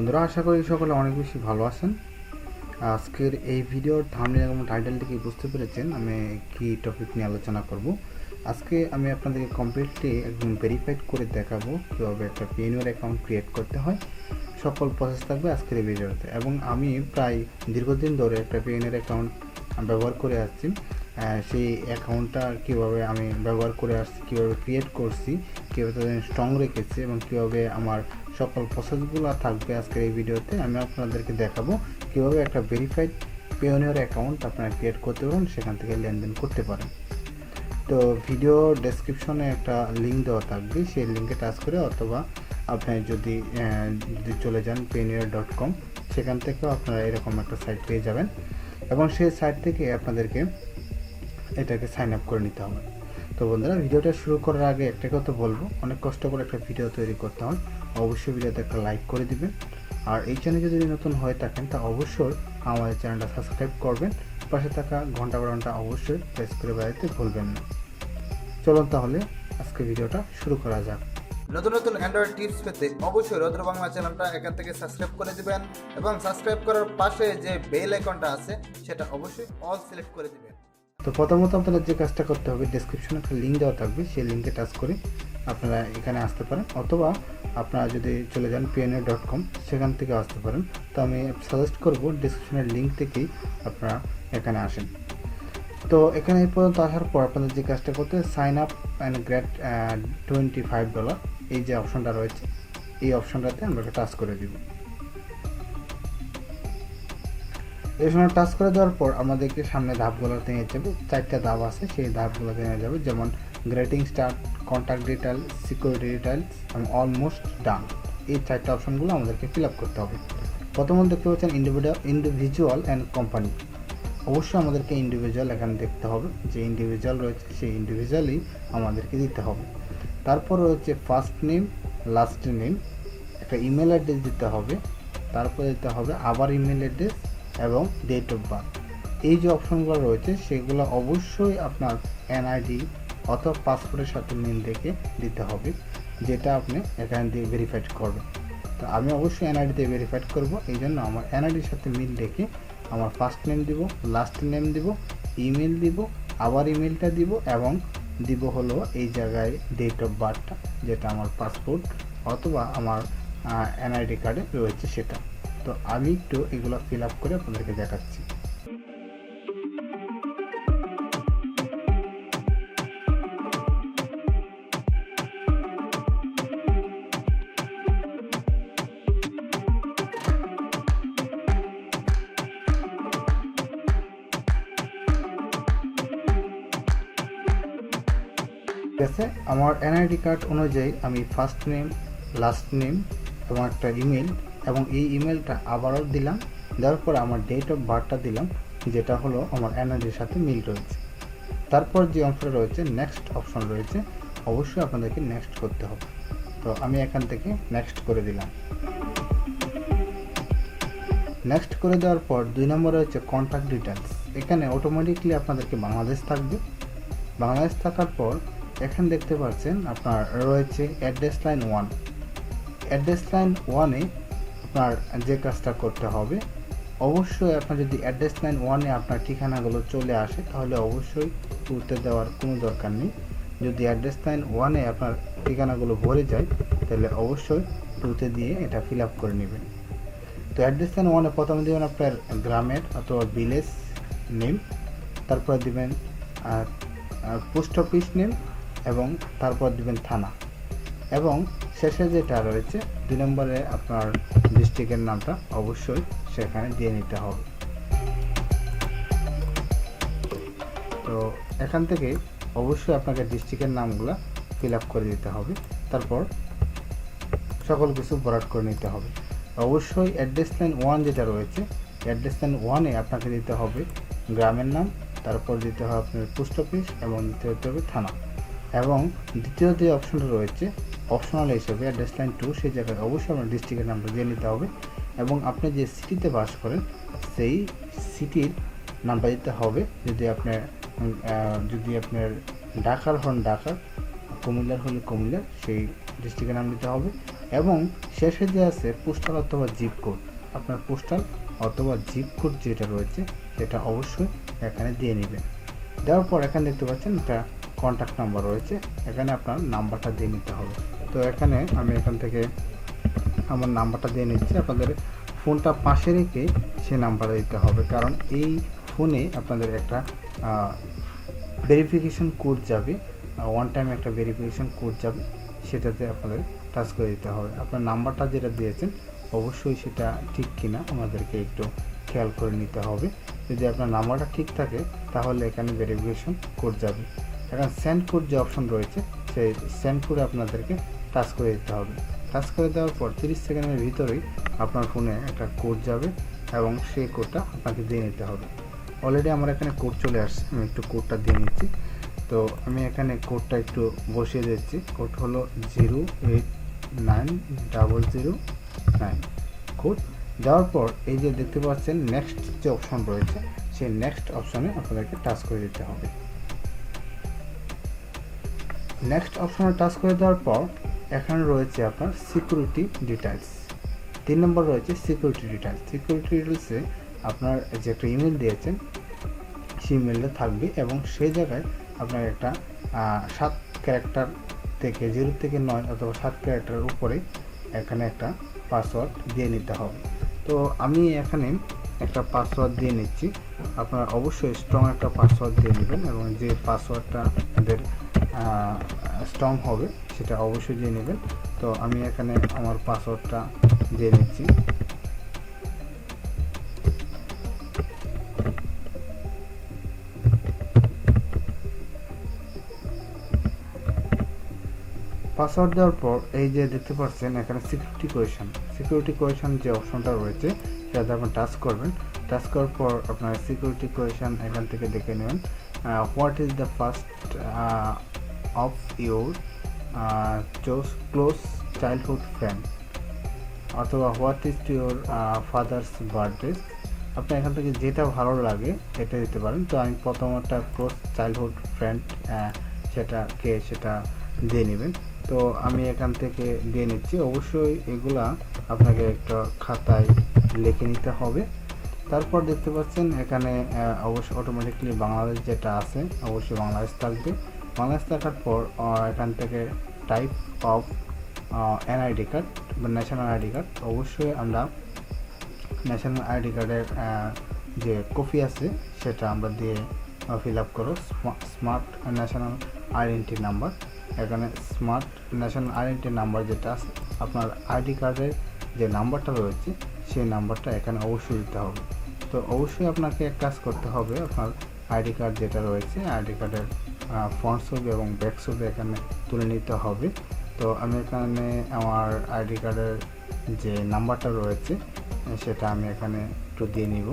বন্ধুরা, আশা করি সকলে অনেক বেশি ভালো আছেন। আজকের এই ভিডিওর থাম্বনেল এবং টাইটেল থেকে বুঝতে পেরেছেন আমি কি টপিক নিয়ে আলোচনা করব। আজকে আমি আপনাদেরকে কমপ্লিটলি একদম ভেরিফাইড করে দেখাবো কীভাবে একটা পেইনিয়র অ্যাকাউন্ট ক্রিয়েট করতে হয়। সকল প্রসেস থাকবে আজকের এই ভিডিওতে, এবং আমি প্রায় দীর্ঘদিন ধরে একটা পেইনিয়র অ্যাকাউন্ট ব্যবহার করে আসছি। সেই অ্যাকাউন্টটা কীভাবে আমি ব্যবহার করে আসছি, কীভাবে ক্রিয়েট করছি, কীভাবে তাদের স্ট্রং রেখেছি এবং কীভাবে আমার সকল প্রসেসগুলো থাকবে আজকের এই ভিডিওতে। আমি আপনাদেরকে দেখাবো কীভাবে একটা ভেরিফাইড পেইনিয়র অ্যাকাউন্ট আপনারা ক্রিয়েট করতে পারেন, সেখান থেকে লেনদেন করতে পারেন। তো ভিডিও ডেসক্রিপশনে একটা লিঙ্ক দেওয়া থাকবে, সেই লিঙ্কে টাচ করে অথবা আপনি যদি চলে যান payoneer.com, সেখান থেকেও আপনারা এরকম একটা সাইট পেয়ে যাবেন এবং সেই সাইট থেকে আপনাদেরকে এটাকে সাইন আপ করে নিতে হবে। তো বন্ধুরা, ভিডিওটা শুরু করার আগে একটা কথা বলবো, অনেক কষ্ট করে একটা ভিডিও তৈরি করতে হয়, অবশ্যই ভিডিওতে একটা লাইক করে দিবেন। আর এই চ্যানেলে যদি নতুন হয়ে থাকেন তা অবশ্যই আমাদের চ্যানেলটা সাবস্ক্রাইব করবেন, পাশে থাকা ঘন্টা বাটনটা অবশ্যই প্রেস করে বেড়াতে ভুলবেন না। চলুন তাহলে আজকে ভিডিওটা শুরু করা যাক। নতুন নতুন অ্যান্ড্রয়েড টিপস পেতে অবশ্যই রুদ্র বাংলা চ্যানেলটা এখান থেকে সাবস্ক্রাইব করে দিবেন এবং সাবস্ক্রাইব করার পাশে যে বেল আইকনটা আছে সেটা অবশ্যই অল সিলেক্ট করে দিবেন। তো প্রথমত আপনাদের যে কাজটা করতে হবে, ডেসক্রিপশনে একটা লিঙ্ক দেওয়া থাকবে, সেই লিঙ্কে টাচ করে আপনারা এখানে আসতে পারেন, অথবা আপনারা যদি চলে যান payoneer.com, সেখান থেকে আসতে পারেন। তো আমি সাজেস্ট করব ডেসক্রিপশনের লিঙ্ক থেকেই আপনারা এখানে আসেন। তো এখানে এই পর্যন্ত আসার পর আপনাদের যে কাজটা করতে, সাইন আপ অ্যান্ড গ্রেট $25, এই যে অপশনটা রয়েছে, এই অপশনটাতে আমরা টাচ করে দিব। এই সময় টাচ করে দেওয়ার পর আমাদেরকে সামনে ধাপগুলোতে নিয়ে যাবে, 4টা ধাপ আছে, সেই ধাপগুলোতে নিয়ে যাবে, যেমন grating start, contact details, security details এবং অলমোস্ট ডান। এই 4টা অপশনগুলো আমাদেরকে ফিল আপ করতে হবে। প্রথমত দেখতে পাচ্ছেন ইন্ডিভিজুয়াল অ্যান্ড কোম্পানি। অবশ্যই আমাদেরকে ইন্ডিভিজুয়াল এখানে দেখতে হবে, যে ইন্ডিভিজুয়াল রয়েছে সেই ইন্ডিভিজুয়ালই আমাদেরকে দিতে হবে। তারপর রয়েছে ফার্স্ট নেম, লাস্ট নেম, একটা ইমেল অ্যাড্রেস দিতে হবে, তারপর দিতে হবে আবার ইমেল অ্যাড্রেস এবং ডেট অফ বার্থ। এই যে অপশনগুলো রয়েছে সেগুলো অবশ্যই আপনার এনআইডি অথবা পাসপোর্টের সাথে মিল রেখে দিতে হবে, যেটা আপনি এখানে দিয়ে ভেরিফাইড করবেন। তো আমি অবশ্যই এনআইডি দিয়ে ভেরিফাইড করব, এই জন্য আমার এনআইডির সাথে মিল রেখে আমার ফার্স্ট নেম দিব, লাস্ট নেম দিব, ইমেল দিব, আবার ইমেলটা দিব এবং দিব হলো এই জায়গায় ডেট অফ বার্থটা, যেটা আমার পাসপোর্ট অথবা আমার এনআইডি কার্ডে রয়েছে সেটা। তো আমি একটু এগুলো ফিল আপ করে আপনাদেরকে দেখাচ্ছি। ঠিক আছে, আমার এনআইডি কার্ড অনুযায়ী আমি ফার্স্ট নেম, লাস্ট নেম এবং একটা ইমেল, এবং এই ইমেলটা আবারও দিলাম, দেওয়ার পর আমার ডেট অফ বার্থটা দিলাম, যেটা হলো আমার এনআইডির সাথে মিল রয়েছে। তারপর যে অংশটা রয়েছে, নেক্সট অপশন রয়েছে, অবশ্যই আপনাদেরকে নেক্সট করতে হবে। তো আমি এখান থেকে নেক্সট করে দিলাম। নেক্সট করে দেওয়ার পর 2 নম্বরে হচ্ছে কন্ট্যাক্ট ডিটেলস। এখানে অটোমেটিকলি আপনাদেরকে বাংলাদেশ থাকবে। বাংলাদেশ থাকার পর এখানে দেখতে পাচ্ছেন আপনার রয়েছে অ্যাড্রেস লাইন 1। অ্যাড্রেস লাইন 1-এ আপনার যে কাজটা করতে হবে, অবশ্যই আপনার যদি অ্যাড্রেস লাইন 1-এ আপনার ঠিকানাগুলো চলে আসে তাহলে অবশ্যই টুতে দেওয়ার কোনো দরকার নেই। যদি অ্যাড্রেস লাইন 1-এ আপনার ঠিকানাগুলো ভরে যায় তাহলে অবশ্যই টুতে দিয়ে এটা ফিল আপ করে নেবেন। তো অ্যাড্রেস লাইন 1-এ প্রথমে দেবেন আপনার গ্রামের অথবা ভিলেজ নেম, তারপর দেবেন পোস্ট অফিস নেম এবং তারপর দেবেন থানা, এবং শেষে যেটা রয়েছে 2 নম্বরে আপনার ডিস্ট্রিক্টের নামটা অবশ্যই সেখানে দিয়ে নিতে হবে। তো এখান থেকে অবশ্যই আপনাকে ডিস্ট্রিক্টের নামগুলো ফিল আপ করে দিতে হবে, তারপর সকল কিছু ভরাট করে নিতে হবে। অবশ্যই অ্যাড্রেস লাইন 1 যেটা রয়েছে, অ্যাড্রেস লাইন 1-এ আপনাকে দিতে হবে গ্রামের নাম, তারপর দিতে হবে আপনার পোস্ট অফিস এবং দিতে হতে হবে থানা, এবং দ্বিতীয় যে অপশনটা রয়েছে অপশনাল হিসেবে অ্যাড্রেস লাইন 2, সেই জায়গায় অবশ্যই আপনার ডিস্ট্রিক্টের নামটা দিয়ে নিতে হবে এবং আপনি যে সিটিতে বাস করেন সেই সিটির নামটা দিতে হবে। যদি আপনার ঢাকার হন ঢাকার, কুমিল্লার হলে কুমিল্লার সেই ডিস্ট্রিক্টের নাম দিতে হবে এবং শেষে যে আছে পোস্টাল অথবা জিপ কোড, আপনার পোস্টাল অথবা জিপ কোড যেটা রয়েছে সেটা অবশ্যই এখানে দিয়ে নেবেন। দেওয়ার পর এখানে দেখতে পাচ্ছেন একটা কন্ট্যাক্ট নাম্বার রয়েছে, এখানে আপনার নাম্বারটা দিয়ে নিতে হবে। তো এখানে আমি এখান থেকে আমার নাম্বারটা দিয়ে নিচ্ছি। আপনাদের ফোনটা পাশে রেখে সে নাম্বারটা দিতে হবে, কারণ এই ফোনে আপনাদের একটা ভেরিফিকেশন কোড যাবে, ওয়ান টাইম একটা ভেরিফিকেশন কোড যাবে, সেটাতে আপনাদের টাচ করে দিতে হবে। আপনার নাম্বারটা যেটা দিয়েছেন অবশ্যই সেটা ঠিক কিনা আমাদেরকে একটু খেয়াল করে নিতে হবে। যদি আপনার নাম্বারটা ঠিক থাকে তাহলে এখানে ভেরিফিকেশন কোড যাবে। এখন সেন্ড কোড যে অপশন রয়েছে সেই সেন্ড কোডে আপনাদেরকে টাচ করে দিতে হবে। টাচ করে দেওয়ার পর 30 সেকেন্ডের ভিতরেই আপনার ফোনে একটা কোড যাবে এবং সেই কোডটা আপনাকে দিয়ে নিতে হবে। অলরেডি আমার এখানে কোড চলে আসছে, আমি একটু কোডটা দিয়ে নিচ্ছি। তো আমি এখানে কোডটা একটু বসিয়ে দিচ্ছি। কোড হলো 089009। কোড দেওয়ার পর এই যে দেখতে পাচ্ছেন নেক্সট যে অপশন রয়েছে সেই নেক্সট অপশনে আপনাদেরকে টাচ করে দিতে হবে। নেক্সট অপশনে টাচ করে দেওয়ার পর এখানে রয়েছে আপনার সিকিউরিটি ডিটেলস। 3 নম্বর রয়েছে সিকিউরিটি ডিটেলস। সিকিউরিটি ডিটেলসে আপনার যে একটা ইমেল দিয়েছেন সেই ইমেলটা থাকবে এবং সেই জায়গায় আপনার একটা 7 ক্যারেক্টার থেকে 0 থেকে 9 অথবা 7 ক্যারেক্টারের উপরে এখানে একটা পাসওয়ার্ড দিয়ে নিতে হবে। তো আমি এখানে একটা পাসওয়ার্ড দিয়ে নিচ্ছি। আপনারা অবশ্যই স্ট্রং একটা পাসওয়ার্ড দিয়ে নেবেন এবং যে পাসওয়ার্ডটা আপনাদের স্ট্রং হবে সেটা অবশ্যই দিয়ে নেবেন। তো আমি এখানে আমার পাসওয়ার্ডটা দিয়ে নিচ্ছি। পাসওয়ার্ড দেওয়ার পর এই যে দেখতে পাচ্ছেন এখানে সিকিউরিটি কোয়েশন যে অপশনটা রয়েছে সেটাতে আপনি টাচ করবেন। টাচ করার পর আপনার সিকিউরিটি কোয়েশন এখান থেকে দেখে নেবেন। What is the first of your close childhood friend, অথবা what is to your father's birthday. আপনি এখান থেকে যেটা ভালো লাগে এটা দিতে পারেন। তো আমি প্রথমটা ক্লোজ চাইল্ডহুড ফ্রেন্ড সেটা দিয়ে নেবেন। তো আমি এখান থেকে দিয়ে নিচ্ছি। অবশ্যই এগুলা আপনাকে একটা খাতায় লিখে নিতে হবে। তারপর দেখতে পাচ্ছেন এখানে অবশ্যই অটোমেটিকলি বাংলাদেশ যেটা আছে অবশ্যই বাংলাদেশ থাকবে। বাংলাদেশ থাকার পর এখান থেকে টাইপ অফ এনআইডি কার্ড বা ন্যাশনাল আইডি কার্ড, অবশ্যই আমরা ন্যাশনাল আইডি কার্ডের যে কপি আছে সেটা আমরা দিয়ে ফিল আপ করো। স্মার্ট ন্যাশনাল আইডেন্টি নাম্বার, এখানে স্মার্ট ন্যাশনাল আইডেন্টি নাম্বার যেটা আছে আপনার আইডি কার্ডের যে নাম্বারটা রয়েছে সেই নাম্বারটা এখানে অবশ্যই দিতে হবে। তো অবশ্যই আপনাকে এক কাজ করতে হবে, আপনার আইডি কার্ড যেটা রয়েছে আইডি কার্ডের ফ্রন্ট ছবি এবং ব্যাক ছবি এখানে তুলে নিতে হবে। তো আমি এখানে আমার আইডি কার্ডের যে নাম্বারটা রয়েছে সেটা আমি এখানে একটু দিয়ে নিব।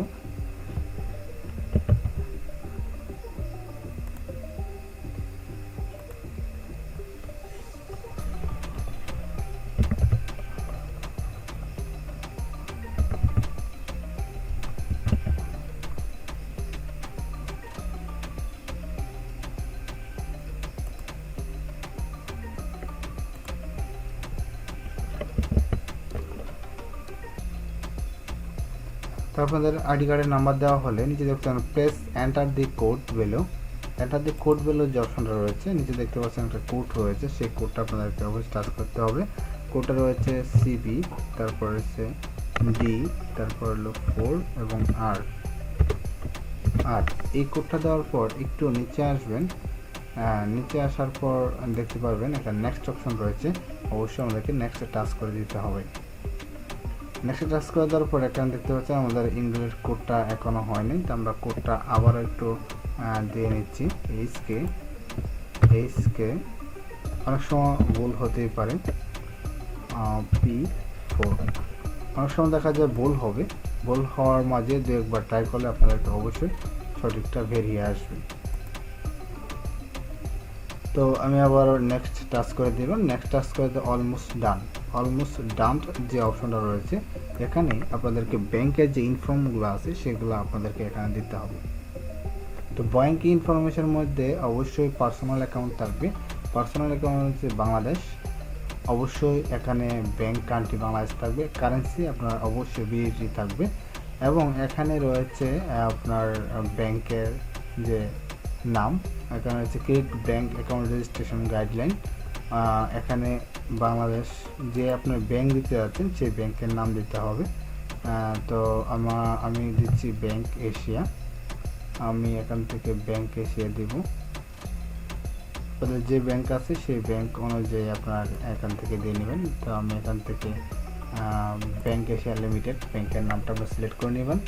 তো আপনাদের আইডি কার্ডের নাম্বার দেওয়া হলে নিচে দেখতে পাচ্ছেন press enter the code below. Enter the code below যে অপশনটা রয়েছে নিচে দেখতে পাচ্ছেন একটা কোড রয়েছে, সেই কোডটা আপনাদেরকে অবশ্যই টাচ করতে হবে। কোডটা রয়েছে সিবি, তারপর রয়েছে ডি, তারপর হলো 4 এবং আর। এই কোডটা দেওয়ার পর একটু নিচে আসবেন। নিচে আসার পর দেখতে পারবেন একটা নেক্সট অপশন রয়েছে, অবশ্যই আমাদেরকে নেক্সটে টাচ করে দিতে হবে। নেক্সট টাচ করে দেওয়ার পর এখানে দেখতে পাচ্ছেন আমাদের ইংলিশ কোডটা এখনও হয়নি, তো আমরা কোডটা আবার একটু দিয়ে নিচ্ছি। এইচকে অনেক সময় ভুল হতেই পারে, P4 অনেক সময় দেখা যায় ভুল হবে। ভুল হওয়ার মাঝে দু একবার ট্রাই করলে আপনাদেরকে অবশ্যই সঠিকটা বেরিয়ে আসবে। তো আমি আবার নেক্সট টাচ করে দেবেন। নেক্সট টাচ করে দিয়ে অলমোস্ট ডান যে অপশনটা রয়েছে এখানে আপনাদেরকে ব্যাংকের যে ইনফর্মগুলো আছে সেগুলো আপনাদেরকে এখানে দিতে হবে। তো ব্যাংক ইনফরমেশনের মধ্যে অবশ্যই পার্সোনাল অ্যাকাউন্ট থাকবে। পার্সোনাল অ্যাকাউন্ট হচ্ছে বাংলাদেশ, অবশ্যই এখানে ব্যাংক কান্ট্রি বাংলাদেশ থাকবে, কারেন্সি আপনার অবশ্যই বিএসডি থাকবে, এবং এখানে রয়েছে আপনার ব্যাংকের যে নাম, এখানে হচ্ছে credit bank account registration guideline. এখানে বাংলাদেশ যে আপনার ব্যাংক দিতে যাচ্ছেন সেই ব্যাংকের নাম দিতে হবে। তো আমি দিচ্ছি ব্যাংক এশিয়া, আমি এখান থেকে ব্যাংক এশিয়া দিব। যে ব্যাংক আছে সেই ব্যাংক অনুযায়ী আপনার এখান থেকে দিয়ে নেবেন। তো আমি এখান থেকে ব্যাংক এশিয়া লিমিটেড ব্যাংকের নামটা আপনি সিলেক্ট করে নেবেন,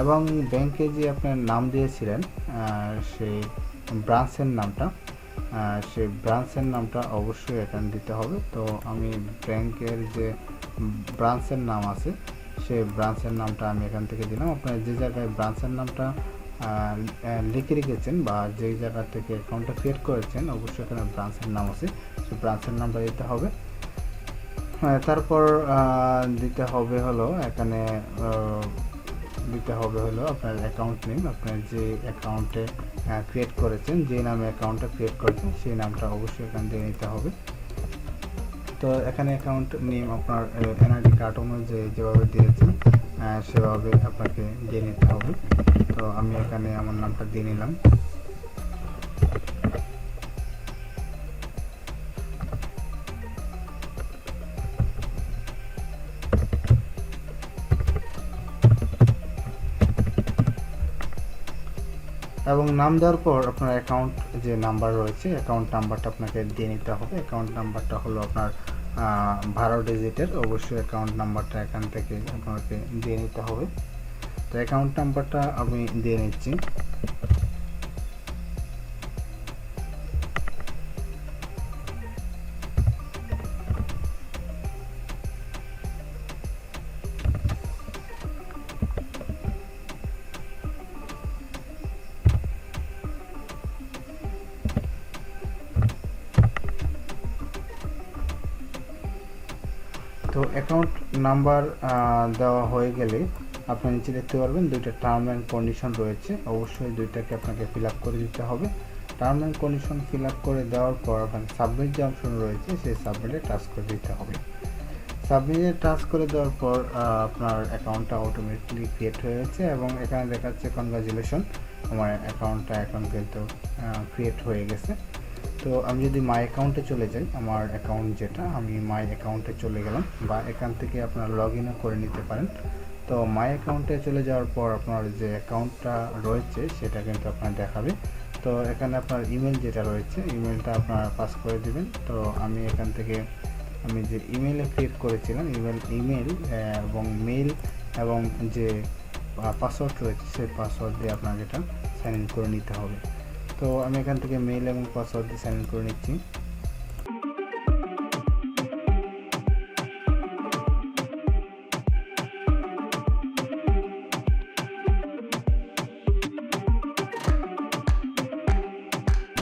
এবং ব্যাংকে যে আপনার নাম দিয়েছিলেন সেই ব্রাঞ্চের নামটা সেই ব্রাঞ্চের নামটা অবশ্যই এখানে দিতে হবে। তো আমি ব্যাংকের যে ব্রাঞ্চের নাম আছে সেই ব্রাঞ্চের নামটা আমি এখান থেকে দিলাম। আপনার যে জায়গায় ব্রাঞ্চের নামটা লিখে রেখেছেন বা যেই জায়গা থেকে অ্যাকাউন্টটা ক্রিয়েট করেছেন অবশ্যই এখানে ব্রাঞ্চের নাম আছে, সেই ব্রাঞ্চের নামটা দিতে হবে। তারপর দিতে হবে হলো এখানে দিতে হবে হলো আপনার অ্যাকাউন্ট নেম, আপনার যে অ্যাকাউন্টে ক্রিয়েট করেছেন, যে নামে অ্যাকাউন্টটা ক্রিয়েট করেছেন সেই নামটা অবশ্যই এখান দিয়ে নিতে হবে। তো এখানে অ্যাকাউন্ট নেম আপনার এনআইডি কার্ড অনুযায়ী যেভাবে দিয়েছেন সেভাবে আপনাকে দিয়ে নিতে হবে। তো আমি এখানে আমার নামটা দিয়ে নিলাম। এবং নাম দেওয়ার পর আপনার অ্যাকাউন্ট যে নাম্বার রয়েছে অ্যাকাউন্ট নাম্বারটা আপনাকে দিয়ে নিতে হবে। অ্যাকাউন্ট নাম্বারটা হলো আপনার 12 ডিজিটের, অবশ্যই অ্যাকাউন্ট নাম্বারটা এখান থেকে আপনাকে দিয়ে নিতে হবে। তো অ্যাকাউন্ট নাম্বারটা আমি দিয়ে নিচ্ছি। তো অ্যাকাউন্ট নাম্বার দেওয়া হয়ে গেলে আপনি নিচে দেখতে পারবেন দুইটা টার্ম অ্যান্ড কন্ডিশন রয়েছে, অবশ্যই দুইটাকে আপনাকে ফিল আপ করে দিতে হবে। Term and condition fill up করে দেওয়ার পর আপনাকে সাবমিট যে অপশন রয়েছে সেই সাবমিটে টাচ করে দিতে হবে। সাবমিটে টাচ করে দেওয়ার পর আপনার অ্যাকাউন্টটা অটোমেটিকলি ক্রিয়েট হয়ে গেছে, এবং এখানে দেখাচ্ছে কনগ্রাচুলেশন, আমার অ্যাকাউন্টটা এখন কিন্তু ক্রিয়েট হয়ে গেছে। তো আমি যদি মাই অ্যাকাউন্টে চলে যাই, আমার অ্যাকাউন্ট যেটা, আমি মাই অ্যাকাউন্টে চলে গেলাম, বা এখান থেকে আপনারা লগ ইনও করে নিতে পারেন। তো মাই অ্যাকাউন্টে চলে যাওয়ার পর আপনার যে অ্যাকাউন্টটা রয়েছে সেটা কিন্তু আপনার দেখাবে। তো এখানে আপনার ইমেল যেটা রয়েছে ইমেলটা আপনারা পাস করে দিবেন। তো আমি এখান থেকে আমি যে ইমেলে ক্রিয়েট করেছিলাম ইমেল এবং মেল এবং যে পাসওয়ার্ড রয়েছে সেই পাসওয়ার্ড দিয়ে আপনাকে এটা সাইন ইন করে নিতে হবে। তো আমি এখান থেকে মেল এবং পাসওয়ার্ড দিয়ে সাইন ইন করে নিচ্ছি।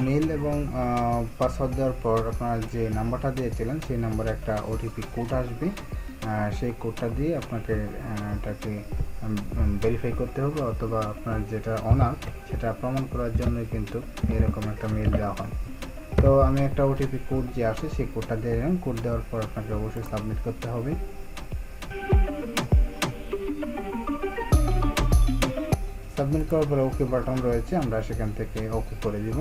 মেল এবং পাসওয়ার্ড দেওয়ার পর আপনার যে নাম্বারটা দিয়েছিলেন সেই নাম্বারে একটা ওটিপি কোড আসবে, সেই কোডটা দিয়ে আপনাকে এটাকে ভেরিফাই করতে হবে, অথবা আপনার যেটা অনার সেটা প্রমাণ করার জন্য কিন্তু এরকম একটা মেল দেওয়া হয়। তো আমি একটা ওটিপি কোড যে আসে সেই কোডটা দিয়ে দিলাম। কোড দেওয়ার পর আপনাকে অবশ্যই সাবমিট করতে হবে। সাবমিট করার পর ওকে বাটন রয়েছে, আমরা সেখান থেকে ওকে করে দিব।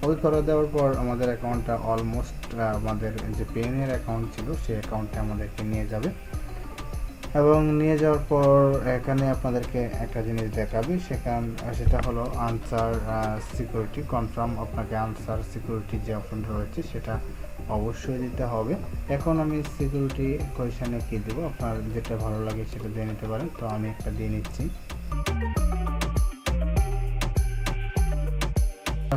ওকে করে দেওয়ার পর আমাদের অ্যাকাউন্টটা অলমোস্ট আমাদের যে পেইনের অ্যাকাউন্ট ছিল সেই অ্যাকাউন্টে আমাদেরকে নিয়ে যাবে, এবং নিয়ে যাওয়ার পর এখানে আপনাদেরকে একটা জিনিস দেখাবে, সেটা হলো আনসার সিকিউরিটি কনফার্ম। আপনাকে আনসার সিকিউরিটি যে অপশনটা রয়েছে সেটা অবশ্যই দিতে হবে। এখন আমি সিকিউরিটি কোয়েশনে কী দেবো, আপনার যেটা ভালো লাগে সেটা দিয়ে নিতে পারেন। তো আমি একটা দিয়ে নিচ্ছি।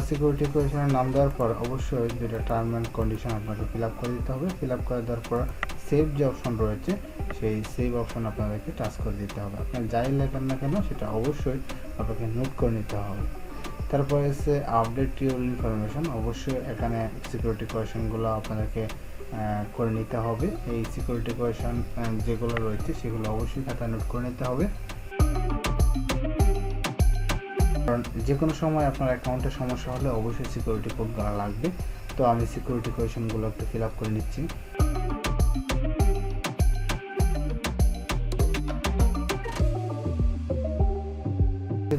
সিকিউরিটি কোয়েশনের নাম দেওয়ার পর অবশ্যই যেটা টার্ম অ্যান্ড কন্ডিশন আপনাকে ফিল আপ করে দিতে হবে। ফিল আপ করে দেওয়ার পর সেভ যে অপশন রয়েছে সেই সেভ অপশন আপনাদেরকে টাচ করে দিতে হবে। আপনার যাই লেখেন না কেন সেটা অবশ্যই আপনাকে নোট করে নিতে হবে। তারপরে এসে আপডেট ইউর ইনফরমেশন, অবশ্যই এখানে সিকিউরিটি কোয়েশনগুলো আপনাদেরকে করে নিতে হবে। এই সিকিউরিটি কোয়েশন যেগুলো রয়েছে সেগুলো অবশ্যই খাতায় নোট করে নিতে হবে, কারণ যে কোনো সময় আপনার অ্যাকাউন্টের সমস্যা হলে অবশ্যই সিকিউরিটি কোডগুলো লাগবে। তো আমি সিকিউরিটি কোয়েশনগুলো একটু ফিল আপ করে নিচ্ছি।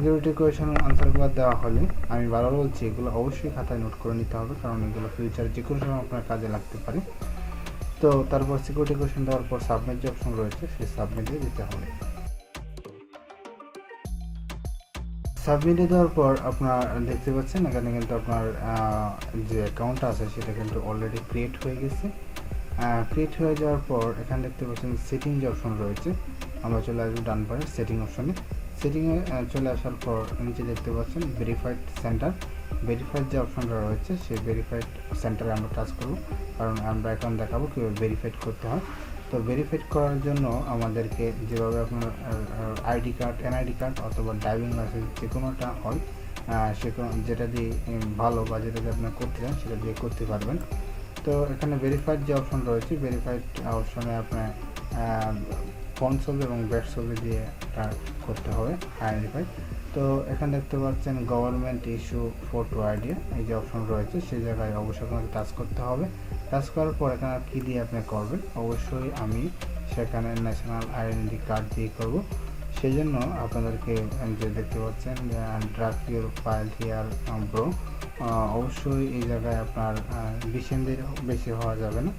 সিকিউরিটি কোয়েশন আনসারগুলো দেওয়া হলে আমি বারবার বলছি এগুলো অবশ্যই খাতায় নোট করে নিতে হবে, কারণ এগুলো ফিউচার যে কোনো সময় আপনার কাজে লাগতে পারে। তো তারপর সিকিউরিটি কোয়েশন দেওয়ার পর সাবমিট যে অপশন রয়েছে সেই সাবমিটে দিতে হবে। সাবমিটে দেওয়ার পর আপনার দেখতে পাচ্ছেন এখানে কিন্তু আপনার যে অ্যাকাউন্ট আছে সেটা কিন্তু অলরেডি ক্রিয়েট হয়ে গেছে। ক্রিয়েট হয়ে যাওয়ার পর এখানে দেখতে পাচ্ছেন সেটিং যে অপশন রয়েছে, আমরা চলে আসবো ডান পাশে সেটিং অপশনে। সেটিংয়ে চলে আসার পর নিচে দেখতে পাচ্ছেন ভেরিফাইড সেন্টার। ভেরিফাইড যে অপশনটা রয়েছে সেই ভেরিফাইড সেন্টারে আমরা টাচ করব, কারণ আমরা এখন দেখাবো কীভাবে ভেরিফাইড করতে হয়। তো ভেরিফাইড করার জন্য আমাদেরকে যেভাবে আপনার আইডি কার্ড, এনআইডি কার্ড অথবা ড্রাইভিং লাইসেন্স যে কোনোটা হয়, সে যেটা দিয়ে ভালো বা যেটা দিয়ে আপনার করতে চান সেটা দিয়ে করতে পারবেন। তো এখানে ভেরিফাইড যে অপশন রয়েছে, ভেরিফাইড অপশনে আপনার ফ্রন্ট ছবি এবং ব্যাক ছবি দিয়ে এটা করতে হবে আইডেন্টিফাই। তো এখানে দেখতে পাচ্ছেন গভর্নমেন্ট ইস্যু ফটো আইডিয়া, এই যে অপশন রয়েছে সেই জায়গায় অবশ্যই আপনাকে টাচ করতে হবে। টাচ করার পর এখানে কী দিয়ে আপনি করবেন, অবশ্যই আমি সেখানে ন্যাশনাল আইডেন্টি কার্ড দিয়ে করব। সেই জন্য আপনাদেরকে যে দেখতে পাচ্ছেন drug your file here bro, অবশ্যই এই জায়গায় আপনার 20 MB বেশি হওয়া যাবে না।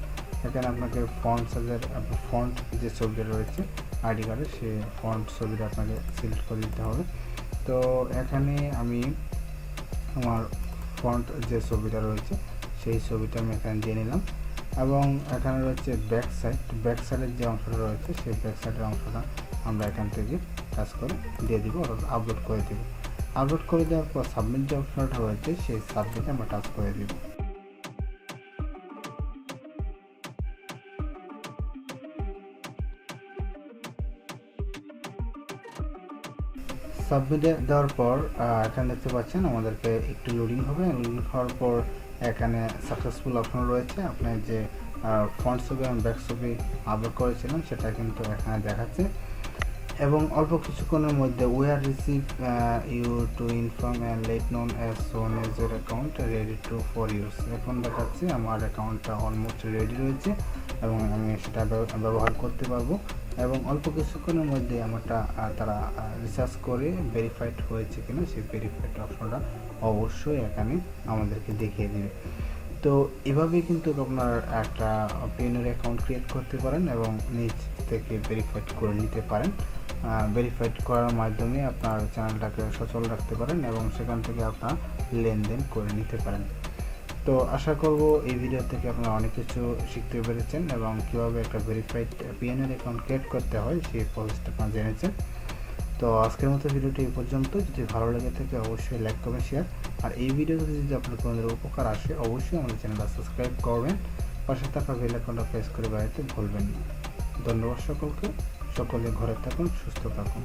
এখানে আপনাকে ফন্ট সাইজের ফন্ট যে ছবিটা রয়েছে আইডি কার্ডে সেই ফন্ট ছবিটা আপনাকে সিলেক্ট করে দিতে হবে। তো এখানে আমি আমার ফন্ট যে ছবিটা রয়েছে সেই ছবিটা আমি এখানে দিয়ে নিলাম, এবং এখানে রয়েছে ব্যাক সাইডের যে অংশটা রয়েছে সেই ব্যাক সাইডের অংশটা আমরা এখান থেকে টাচ করে দিয়ে দিব, অর্থাৎ আপলোড করে দেব। আপলোড করে দেওয়ার পর সাবমিট যে অপশনটা রয়েছে সেই সাবমিটে আমরা টাচ করে দিব। সাবমিটে দেওয়ার পর এখানে দেখতে পাচ্ছেন আমাদেরকে একটু লোডিং হবে। লোডিং হওয়ার পর এখানে সাকসেসফুল অপশন রয়েছে, আপনার যে ফ্রন্ট ছবি এবং ব্যাক ছবি আপলোড করেছিলেন সেটা কিন্তু এখানে দেখাচ্ছে। এবং অল্প কিছুক্ষণের মধ্যে we are receive you to inform and let known as soon as your account ready to for use. এখন দেখাচ্ছে আমার অ্যাকাউন্টটা অলমোস্ট রেডি রয়েছে এবং আমি সেটা ব্যবহার করতে পারবো। এবং অল্প কিছুক্ষণের মধ্যে আমারটা তারা রিসার্চ করে ভেরিফাইড হয়েছে কিনা সেই ভেরিফাইড অপশনটা অবশ্যই এখানে আমাদেরকে দেখিয়ে দেবে। তো এভাবেই কিন্তু আপনার একটা পেইনের অ্যাকাউন্ট ক্রিয়েট করতে পারেন এবং নিজ থেকে ভেরিফাইড করে নিতে পারেন। ভেরিফাইড করার মাধ্যমে আপনার চ্যানেলটাকে সচল রাখতে পারেন এবং সেখান থেকে আপনার লেনদেন করে নিতে পারেন। তো আশা করব এই ভিডিও থেকে আপনারা অনেক কিছু শিখতে পেরেছেন এবং কীভাবে একটা ভেরিফাইড পিএনআর অ্যাকাউন্ট ক্রিয়েট করতে হয় সেই প্রসেসটা আপনারা জেনেছেন। তো আজকের মতো ভিডিওটি এই পর্যন্ত। যদি ভালো লেগে থাকে অবশ্যই লাইক করবেন, শেয়ার, আর এই ভিডিওতে যদি আপনার কোনো উপকার আসে অবশ্যই আমাদের চ্যানেলটা সাবস্ক্রাইব করবেন, পাশে থাকা বেল আইকনটা প্রেস করে বেড়াতে ভুলবেন না। ধন্যবাদ সকলকে, সকলে ঘরে থাকুন, সুস্থ থাকুন।